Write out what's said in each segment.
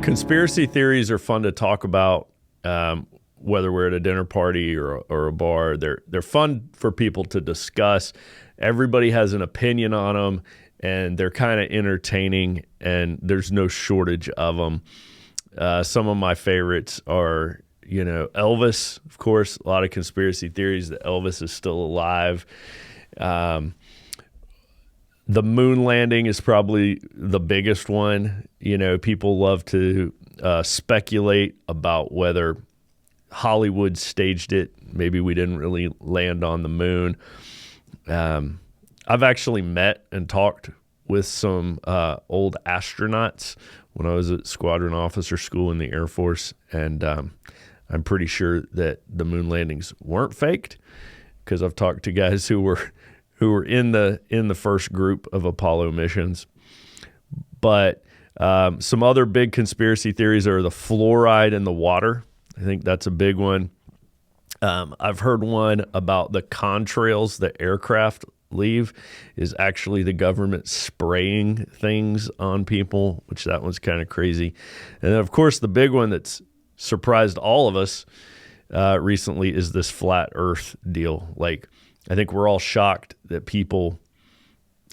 Conspiracy theories are fun to talk about, whether we're at a dinner party or a bar. They're fun for people to discuss. Everybody has an opinion on them, and they're kind of entertaining, and there's no shortage of them. Some of my favorites are, Elvis, of course, a lot of conspiracy theories that Elvis is still alive. The moon landing is probably the biggest one. People love to speculate about whether Hollywood staged it. Maybe we didn't really land on the moon. I've actually met and talked with some old astronauts when I was at squadron officer school in the Air Force, and I'm pretty sure that the moon landings weren't faked, because I've talked to guys who were in the first group of Apollo missions. But some other big conspiracy theories are the fluoride in the water. I think that's a big one. I've heard one about the contrails that aircraft leave is actually the government spraying things on people, which that one's kind of crazy. And then, of course, the big one that's surprised all of us recently is this flat Earth deal. Like, I think we're all shocked that people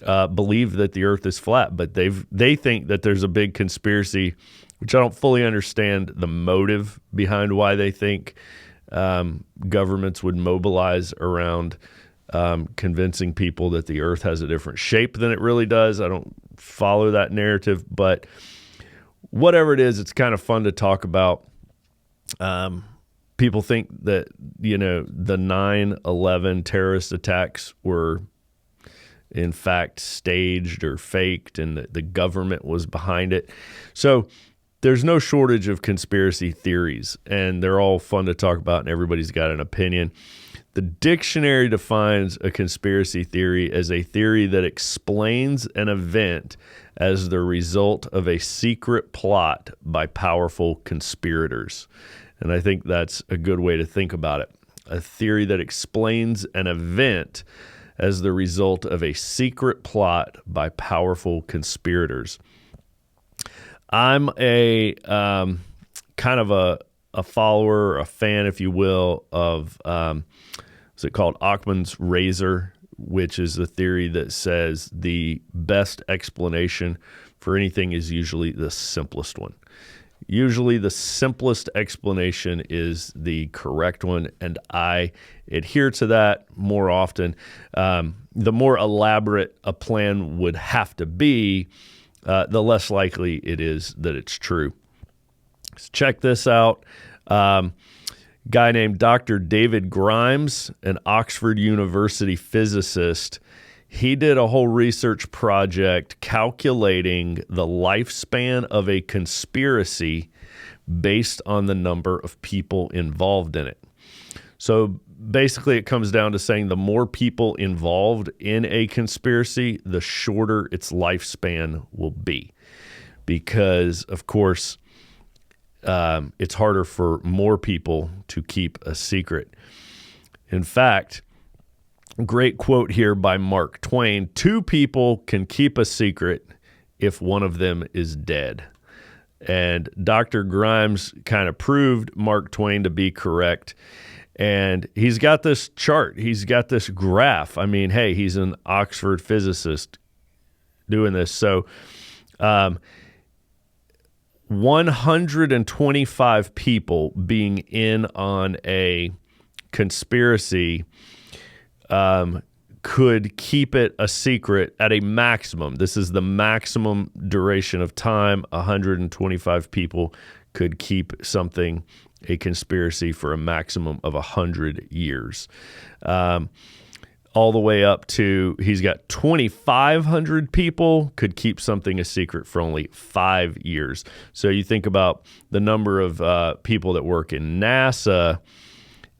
believe that the Earth is flat, but they think that there's a big conspiracy, which I don't fully understand the motive behind why they think governments would mobilize around convincing people that the Earth has a different shape than it really does. I don't follow that narrative, but whatever it is, it's kind of fun to talk about. People think that, the 9/11 terrorist attacks were in fact staged or faked, and that the government was behind it. So there's no shortage of conspiracy theories, and they're all fun to talk about, and everybody's got an opinion. The dictionary defines a conspiracy theory as a theory that explains an event as the result of a secret plot by powerful conspirators. And I think that's a good way to think about it. A theory that explains an event as the result of a secret plot by powerful conspirators. I'm a kind of a follower, a fan, if you will, of what's it called? Occam's razor, which is the theory that says the best explanation for anything is usually the simplest one. Usually the simplest explanation is the correct one, and I adhere to that more often. The more elaborate a plan would have to be, the less likely it is that it's true. So check this out. Guy named Dr. David Grimes, an Oxford University physicist, he did a whole research project calculating the lifespan of a conspiracy based on the number of people involved in it. So basically it comes down to saying the more people involved in a conspiracy, the shorter its lifespan will be. Because, of course, it's harder for more people to keep a secret. In fact, great quote here by Mark Twain: 2 people can keep a secret if one of them is dead. And Dr. Grimes kind of proved Mark Twain to be correct. And he's got this chart. He's got this graph. I mean, hey, he's an Oxford physicist doing this. So 125 people being in on a conspiracy could keep it a secret at a maximum. This is the maximum duration of time. 125 people could keep something, a conspiracy, for a maximum of 100 years. All the way up to, he's got 2,500 people could keep something a secret for only 5 years. So you think about the number of people that work in NASA.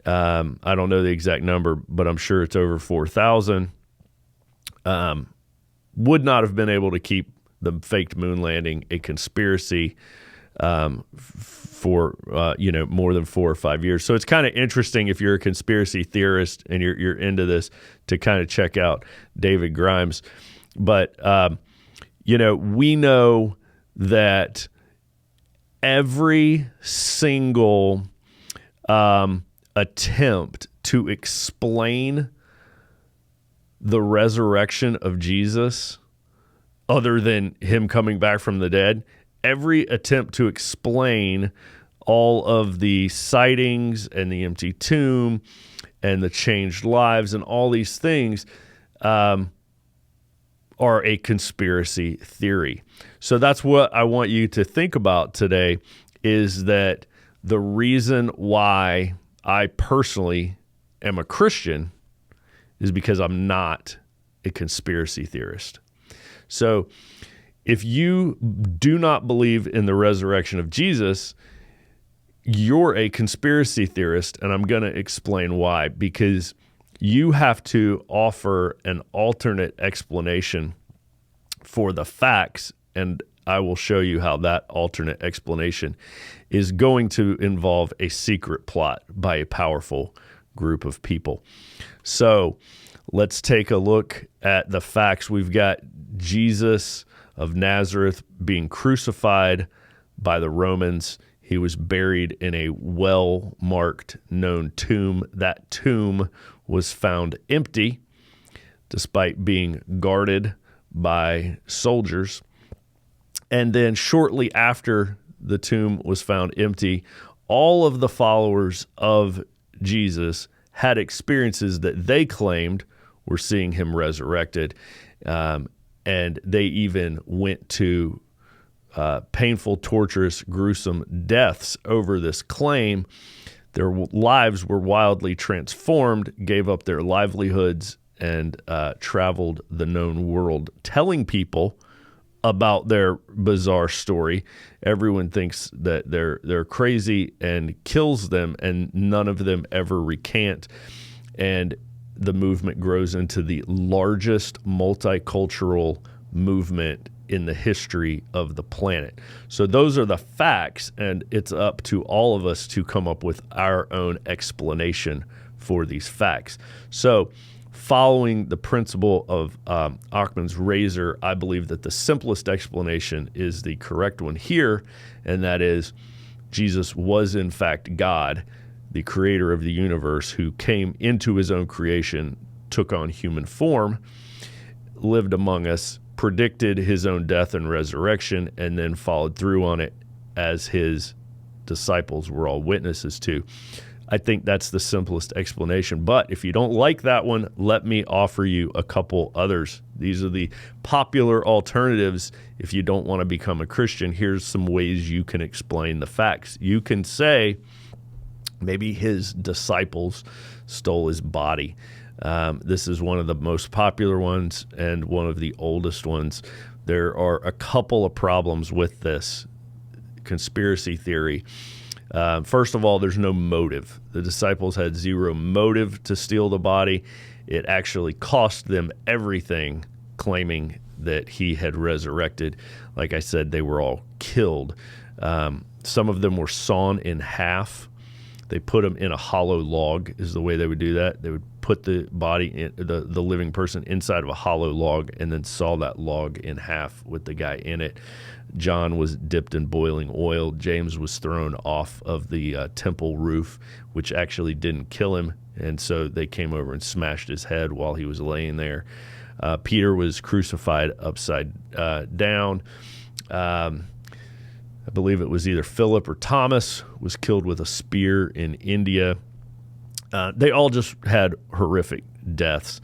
I don't know the exact number, but I'm sure it's over 4,000. Would not have been able to keep the faked moon landing a conspiracy for more than 4 or 5 years. So it's kind of interesting, if you're a conspiracy theorist and you're into this, to kind of check out David Grimes. But we know that every single attempt to explain the resurrection of Jesus, other than him coming back from the dead, every attempt to explain all of the sightings and the empty tomb and the changed lives and all these things are a conspiracy theory. So that's what I want you to think about today, is that the reason why I personally am a Christian is because I'm not a conspiracy theorist. So if you do not believe in the resurrection of Jesus, you're a conspiracy theorist, and I'm going to explain why. Because you have to offer an alternate explanation for the facts, and I will show you how that alternate explanation is going to involve a secret plot by a powerful group of people. So let's take a look at the facts. We've got Jesus of Nazareth being crucified by the Romans. He was buried in a well-marked known tomb. That tomb was found empty, despite being guarded by soldiers. And then shortly after the tomb was found empty, all of the followers of Jesus had experiences that they claimed were seeing him resurrected. And they even went to painful, torturous, gruesome deaths over this claim. Their lives were wildly transformed, gave up their livelihoods, and traveled the known world, telling people about their bizarre story. Everyone thinks that they're crazy and kills them, and none of them ever recant. And the movement grows into the largest multicultural movement in the history of the planet. So those are the facts, and it's up to all of us to come up with our own explanation for these facts. So following the principle of Occam's razor, I believe that the simplest explanation is the correct one here, and that is Jesus was in fact God, the creator of the universe, who came into his own creation, took on human form, lived among us, predicted his own death and resurrection, and then followed through on it, as his disciples were all witnesses to. I think that's the simplest explanation. But if you don't like that one, let me offer you a couple others. These are the popular alternatives. If you don't want to become a Christian, here's some ways you can explain the facts. You can say maybe his disciples stole his body. This is one of the most popular ones and one of the oldest ones. There are a couple of problems with this conspiracy theory. First of all, there's no motive. The disciples had zero motive to steal the body. It actually cost them everything, claiming that he had resurrected. Like I said, they were all killed. Some of them were sawn in half. They put them in a hollow log, is the way they would do that. They would put the body, in, the living person, inside of a hollow log, and then saw that log in half with the guy in it. John was dipped in boiling oil. James was thrown off of the temple roof, which actually didn't kill him, and so they came over and smashed his head while he was laying there. Peter was crucified upside down. I believe it was either Philip or Thomas was killed with a spear in India. They all just had horrific deaths.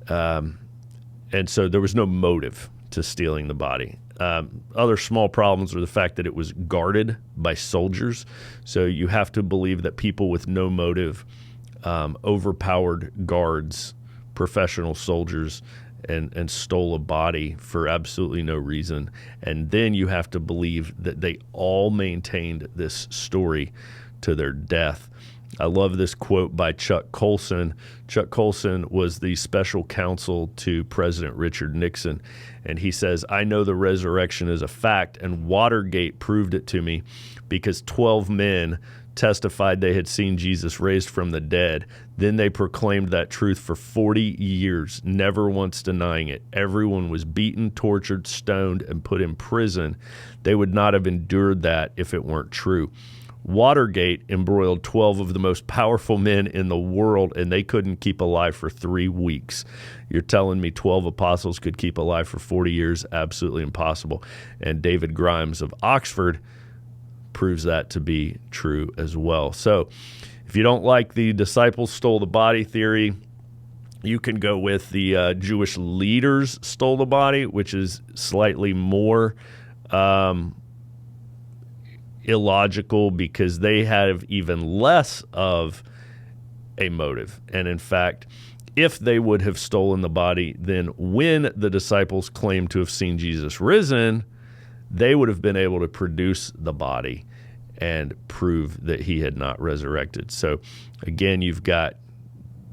And so there was no motive to stealing the body. Other small problems are the fact that it was guarded by soldiers. So you have to believe that people with no motive overpowered guards, professional soldiers, and stole a body for absolutely no reason. And then you have to believe that they all maintained this story to their death. I love this quote by Chuck Colson. Chuck Colson was the special counsel to President Richard Nixon, and he says, "I know the resurrection is a fact, and Watergate proved it to me because 12 men testified they had seen Jesus raised from the dead. Then they proclaimed that truth for 40 years, never once denying it. Everyone was beaten, tortured, stoned, and put in prison. They would not have endured that if it weren't true. Watergate embroiled 12 of the most powerful men in the world, and they couldn't keep alive for 3 weeks. You're telling me 12 apostles could keep alive for 40 years? Absolutely impossible. And David Grimes of Oxford proves that to be true as well. So if you don't like the disciples stole the body theory, you can go with the Jewish leaders stole the body, which is slightly more illogical because they have even less of a motive. And in fact, if they would have stolen the body, then when the disciples claimed to have seen Jesus risen, they would have been able to produce the body and prove that he had not resurrected. So again, you've got,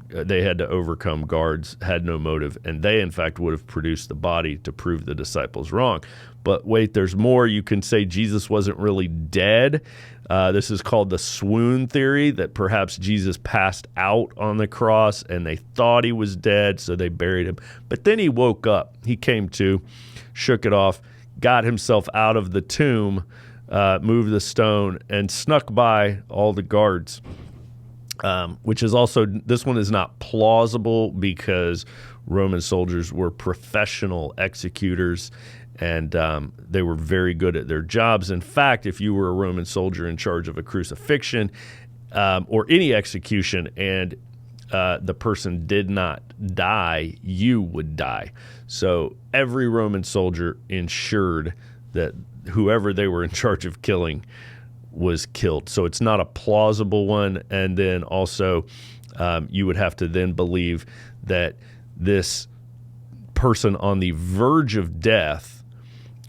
they had to overcome guards, had no motive, and they in fact would have produced the body to prove the disciples wrong. But wait, there's more. You can say Jesus wasn't really dead. This is called the swoon theory, that perhaps Jesus passed out on the cross and they thought he was dead, so they buried him. But then he woke up. He came to, shook it off, got himself out of the tomb, moved the stone, and snuck by all the guards, which is also, this one is not plausible because Roman soldiers were professional executors, and they were very good at their jobs. In fact, if you were a Roman soldier in charge of a crucifixion or any execution and the person did not die, you would die. So every Roman soldier ensured that whoever they were in charge of killing was killed. So it's not a plausible one. And then also you would have to then believe that this person on the verge of death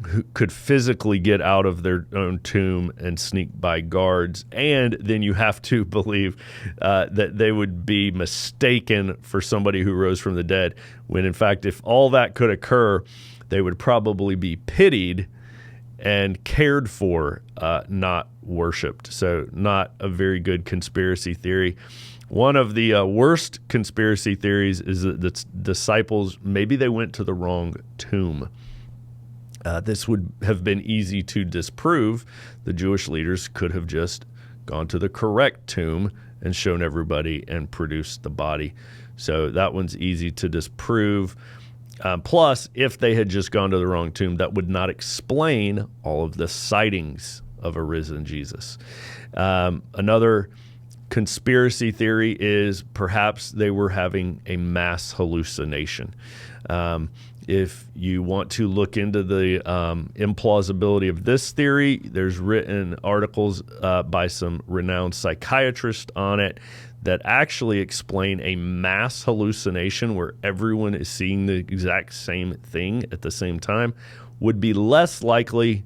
who could physically get out of their own tomb and sneak by guards. And then you have to believe that they would be mistaken for somebody who rose from the dead, when in fact, if all that could occur, they would probably be pitied and cared for, not worshipped. So not a very good conspiracy theory. One of the worst conspiracy theories is that the disciples, maybe they went to the wrong tomb. This would have been easy to disprove. The Jewish leaders could have just gone to the correct tomb and shown everybody and produced the body. So that one's easy to disprove. Plus, if they had just gone to the wrong tomb, that would not explain all of the sightings of a risen Jesus. Another conspiracy theory is perhaps they were having a mass hallucination. If you want to look into the implausibility of this theory, there's written articles by some renowned psychiatrists on it that actually explain a mass hallucination where everyone is seeing the exact same thing at the same time would be less likely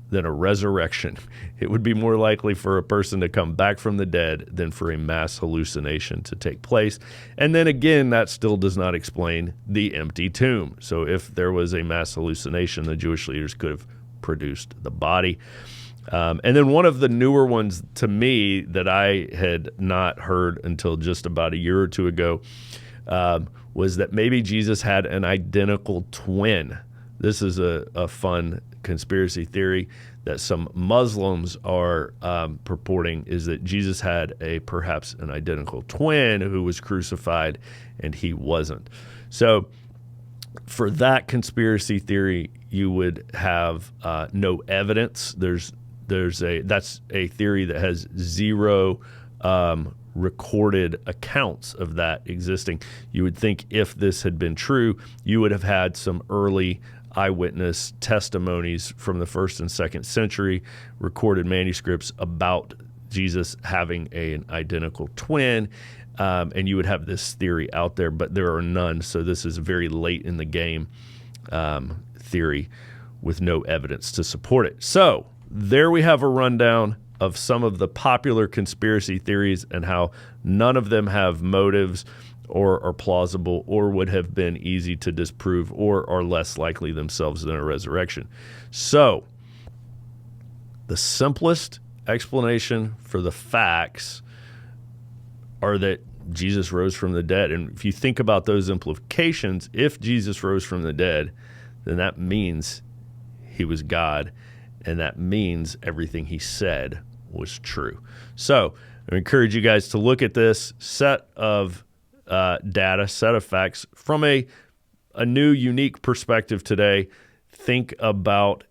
than a resurrection. It would be more likely for a person to come back from the dead than for a mass hallucination to take place. And then again, that still does not explain the empty tomb. So if there was a mass hallucination, the Jewish leaders could have produced the body. And then one of the newer ones to me that I had not heard until just about a year or two ago was that maybe Jesus had an identical twin. This is a fun conspiracy theory that some Muslims are purporting, is that Jesus had perhaps an identical twin who was crucified and he wasn't. So for that conspiracy theory, you would have no evidence. That's a theory that has zero recorded accounts of that existing. You would think if this had been true, you would have had some early eyewitness testimonies from the 1st and 2nd century, recorded manuscripts about Jesus having an identical twin, and you would have this theory out there, but there are none. So this is very late in the game theory with no evidence to support it. So there we have a rundown of some of the popular conspiracy theories and how none of them have motives or are plausible or would have been easy to disprove or are less likely themselves than a resurrection. So the simplest explanation for the facts are that Jesus rose from the dead. And if you think about those implications, if Jesus rose from the dead, then that means he was God, and that means everything he said was true. So I encourage you guys to look at this set of data, set of facts from a new, unique perspective today. Think about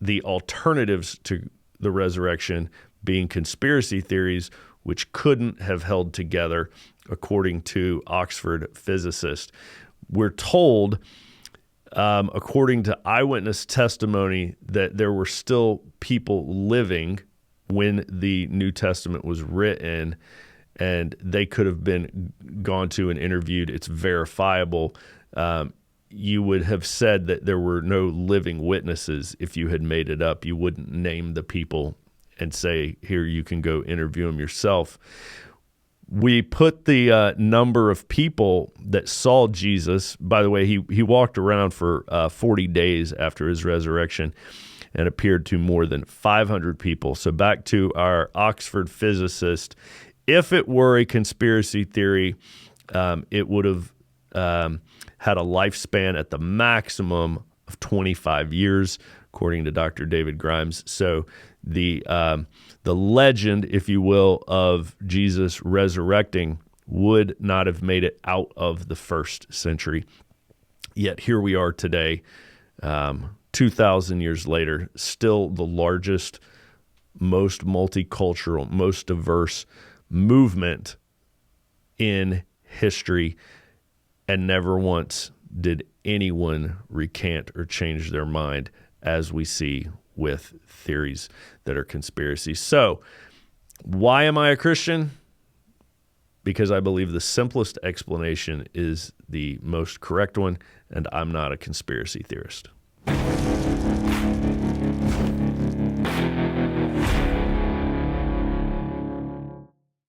the alternatives to the resurrection being conspiracy theories, which couldn't have held together, according to Oxford physicists. We're told, according to eyewitness testimony, that there were still people living when the New Testament was written, and they could have been gone to and interviewed. It's verifiable. You would have said that there were no living witnesses if you had made it up. You wouldn't name the people and say, here, you can go interview them yourself. We put the number of people that saw Jesus. By the way, he walked around for 40 days after his resurrection and appeared to more than 500 people. So back to our Oxford physicist, if it were a conspiracy theory, it would have had a lifespan at the maximum of 25 years, according to Dr. David Grimes. So the legend, if you will, of Jesus resurrecting would not have made it out of the first century. Yet here we are today, 2,000 years later, still the largest, most multicultural, most diverse movement in history, and never once did anyone recant or change their mind, as we see with theories that are conspiracies. So, why am I a Christian? Because I believe the simplest explanation is the most correct one, and I'm not a conspiracy theorist.